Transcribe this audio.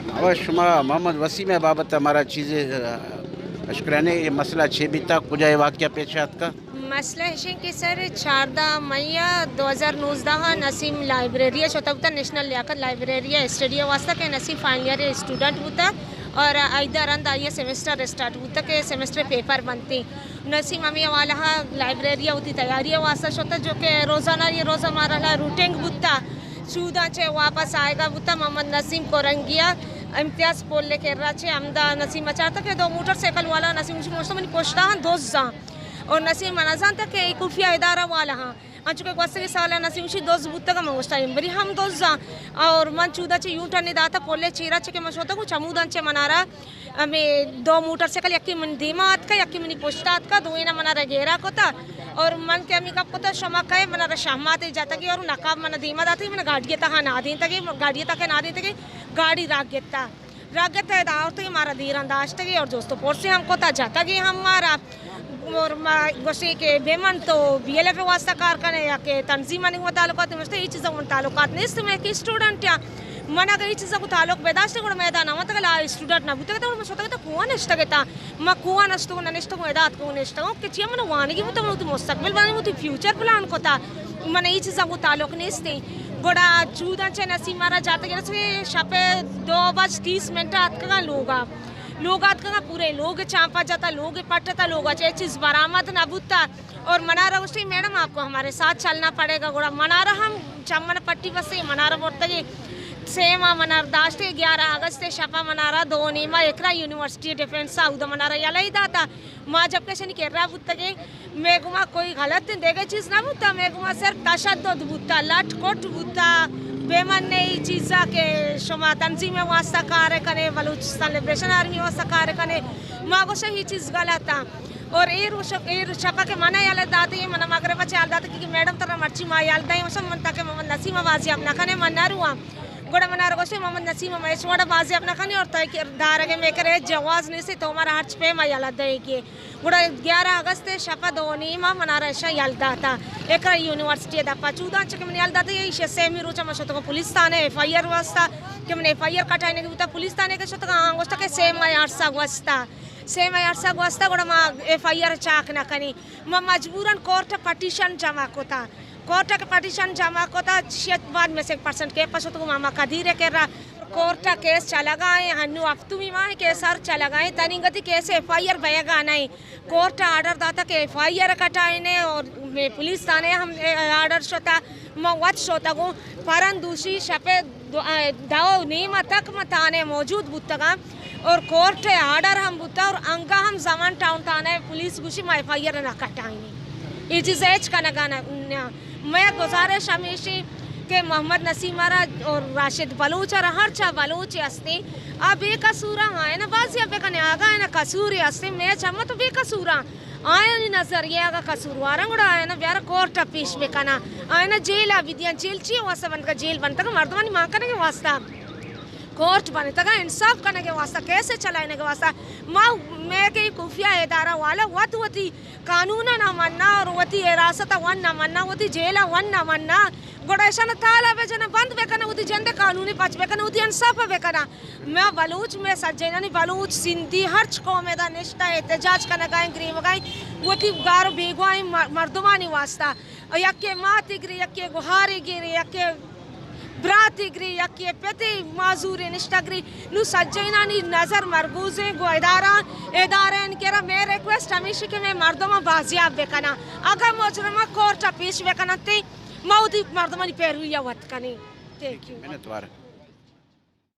और शुमा मोहम्मद वसीम है बाबत हमारा चीज़ें अशकराने ये मसला छे बीता कुजा वाक़या पेशात का मसला है कि सर 14 मई 2019 नसीम लाइब्रेरी छोटा नेशनल लियाकत लाइब्रेरी स्टडियो वास्ता के नसीम फाइनल ईयर स्टूडेंट होता और इधर अंद आइए सेमेस्टर स्टार्ट होता के सेमेस्टर पेपर बनती नसीम अमी वाला लाइब्रेरी होती तैयारी वास्ता होता जो कि रोज़ाना ये रोज़ हमारा रूटिंग बुता चूदा चे वापस आएगा बुता मोहम्मद नसीम कोरंगिया इम्तियाज़ पोल लेके राचे अमदा नसीम चाहता कि दो मोटरसाइकिल वाला नसीम मनी पोछता हाँ दोस्त और नसीम मनाजान तक एक खुफिया इदारा वाला हाँ अंचुके वस्ती साला नसीम शी दोस्त बुत्ता का मगोस्ता बरी हम दोस्त और मन चूदा चे यूं टर्नी दाता पोले चीरा चे के मशोता कुछ अमूदान चे मनारा हमें दो मोटरसाइकिल यक्की मन धीमात का यक्की मनी पोछतात का दो इना मनारा गेरा को था और मन के अमी का पता शमा का है मनारा शाहमात जाता की और नकाब मना धीमा दाती मन गाड़ी तक ना दी तक गाड़ी तक ना दी तक गाड़ी रागता दावत हमारा धीरंदाज तक और दोस्तों पोर से हमको था जाता कि हमारा और गोशी के बेमन तो BLF वास्ता कारखाने या के तंजीम को ताल्लुकात मस्ते ये चीज़ ताल्लुकात नहीं इसमें एक स्टूडेंट या मना का ये चीज़ को ताल्लुक बेदाश्ते को मैदान मत गला स्टूडेंट ना बुते तो मसोता तो कुआं नष्ट करता म कुआं नष्ट को नष्ट को एदात को नष्ट को कि चिया मन वानी की बुते मुझे मुस्तकबिल वानी मुझे फ्यूचर प्लान को था मन ये चीज़ को ताल्लुक नहीं इसते बड़ा चूदा चे नसीम मारा जाते कि नसीम शापे 2:30 आत लोग का पूरे लोग चांपा जाता लोग पटता लोग अच्छे चीज़ बरामद ना बुता और मनारा उसी मैडम आपको हमारे साथ चलना पड़ेगा गोड़ा मनारा हम चम्मन पट्टी बस से मनारा बोलते कि सेम मनार दाश्ते 11 अगस्त शपा मनारा दो नीमा एकरा यूनिवर्सिटी डिफेंस उदा मनारा याला ही दाता माँ जब कैसे नहीं कर रहा बुता के मेघुमा कोई गलत देगा चीज़ ना बुता मेघुमा सर तशद्दुद बुता लटकोट बुता बेमन ने ये चीज़ा के शुमा तंजीम वास्ता कार्य करे बलूचिस्तान लिबरेशन आर्मी वास्ता कार्य करे मागो से ही चीज़ गलत था और ये शपा के मना याल दाते ये मना मगरे बच्चे याल दाते कि मैडम तरह मर्ची माँ याल दाई मसम मनता के मोहम्मद नसीम आवाज़ी अपना खाने मन्ना रुआ गोड़ा मना रखो से मोहम्मद नसीम महेश वाड़ा बाज़ी अपना खाने और तय दार के मेकरे जवाज़ नहीं से तो हमारा हर्च पे माँ याल दाई के गोड़ा 11 अगस्त शपा दोनी माँ मना रहा याल दाता एक यूनिवर्सिटी दपा चूदा चके मन याल दाते ये सेमी रोचा मशोतो को पुलिस थाने FIR वास्ता कि मन FIR कटाने के बुता पुलिस थाने के शोतो का आंगोस्ता के सेम यार वास्ता गोड़ा माँ FIR चाक ना कनी माँ मजबूरन कोर्ट पटिशन जमा कोता कोर्ट के पटिशन जमा कोता 6 में से 1% के पसो तो मामा कदीरे कर रहा कोर्ट केस चला गए हन्नू अब तुम माँ के सर चला गए तनिगति केस FIR भयगा नहीं कोर्ट आर्डर दाता के FIR कटाने और पुलिस थाने हम आर्डर शोता मत शोता को परन दूसरी शपे दाओ नीम तक मताने मौजूद बुतगा और कोर्ट आर्डर हम बुता और अंगा हम जमान टाउन थाने पुलिस गुशी में FIR ना कटाएंगे ये चीज़ एच का नगाना मैं गुजारिश हमेशा के मोहम्मद नसीम और राशिद बलूच और हर चा बलूच हस्ती अब बेकसूरा है ना बाजी अब कने आगा है ना कसूरी हस्ती मैं चम्मा तो बेकसूरा आया नहीं नजर ये आगा कसूर वारंगड़ा है ना व्यारा कोर्ट पीस बेकना आया ना जेल विद्या जेल चाहिए वास्ता बन का जेल बनता का मर्दवानी माँ करने के वास्ता कोर्ट बने तक इंसाफ करने के वास्ता कैसे चलाने के वास्ता माँ मैं के खुफिया इदारा वाला वती कानून ना मनना और वती हिरासत वन ना मनना वती जेल वन ना मनना गोड़ेशन ताला बेचना बंद बेकना उदी जंदे कानूनी पच बेकना उदी इंसाफ बेकना मैं बलूच में सज्जनानी बलूच सिंधी हर कौम दा निष्ठा एहतजाज करना गाय ग्रीम गाय वती गारो बेगवाई मर्दमानी वास्ता यक्के माती गिरी यक्के गुहारी गिरी यक्के ब्रातिग्री यक्के पेती माजूरी निष्ठाग्री नु सज्जनानी नजर मरगूजे गो इदारा इनकेरा मैं रिक्वेस्ट हमेशा के मैं मर्दमा बाजियाब बेकना अगर मोजरमा कोर्ट पीस बेकना ते मौदी मर्दमानी पेरुया वत कनी थैंक यू